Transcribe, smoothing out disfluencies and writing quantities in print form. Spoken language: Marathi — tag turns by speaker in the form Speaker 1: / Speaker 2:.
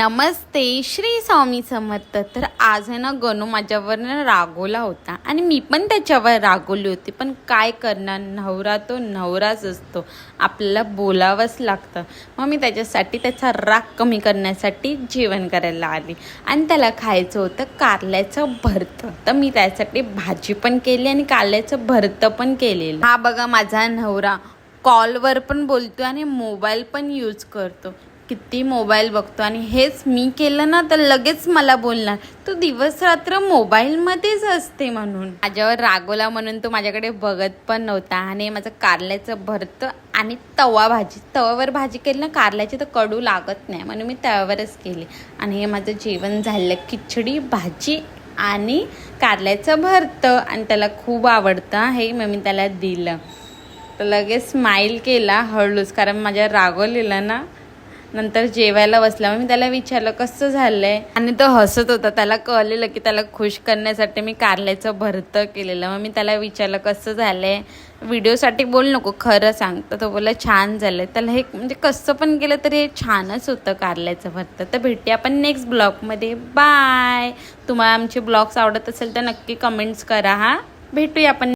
Speaker 1: नमस्ते श्री स्वामी समर्थ. तर आज आहे ना गणू माझ्यावर रागवला होता आणि मी पण त्याच्यावर रागवली होती. पण काय करणार, नवरा तो नवराच असतो, आपल्याला बोलावंच लागतं. मग मी त्याच्यासाठी त्याचा राग कमी करण्यासाठी जेवण करायला आली आणि त्याला खायचं होतं कारल्याचं भरतं. तर मी त्यासाठी भाजी पण केली आणि कारल्याचं भरतं पण केलेलं. हा बघा माझा नवरा कॉलवर पण बोलतो आणि मोबाईल पण यूज करतो. किती मोबाईल बघतो आणि हेच मी केलं ना तर लगेच मला बोलणार तू दिवस रात्र मोबाईलमध्येच असते म्हणून. माझ्यावर रागवला म्हणून तो माझ्याकडे बघत पण नव्हता आणि माझं कारल्याचं भरतं आणि तव्यावर भाजी केली ना कारल्याची तर कडू लागत नाही म्हणून मी तव्यावरच केली. आणि हे माझं जेवण झालं, खिचडी भाजी आणि कारल्याचं भरतं आणि त्याला खूप आवडतं हे. मग मी त्याला दिलं तर लगेच स्माईल केला हळूच, कारण माझ्यावर रागवलेलं ना. नंतर जेवायला बसला, मी त्याला विचारलं कसं झालंय आणि तो हसत होता. त्याला कळलेलं की त्याला खुश करण्यासाठी मी कारल्याचं भरतं केलेलं. मग मी त्याला विचारलं कसं झालंय, व्हिडिओसाठी बोल नको खरं सांग. तर तो बोलला छान झालंय. त्याला हे म्हणजे कसं पण केलं तरी हे छानच होतं कारल्याचं भरतं. तर भेटूया आपण नेक्स्ट ब्लॉगमध्ये. बाय. तुम्हाला आमचे ब्लॉग्स आवडत असेल तर नक्की कमेंट्स करा. भेटूया आपण.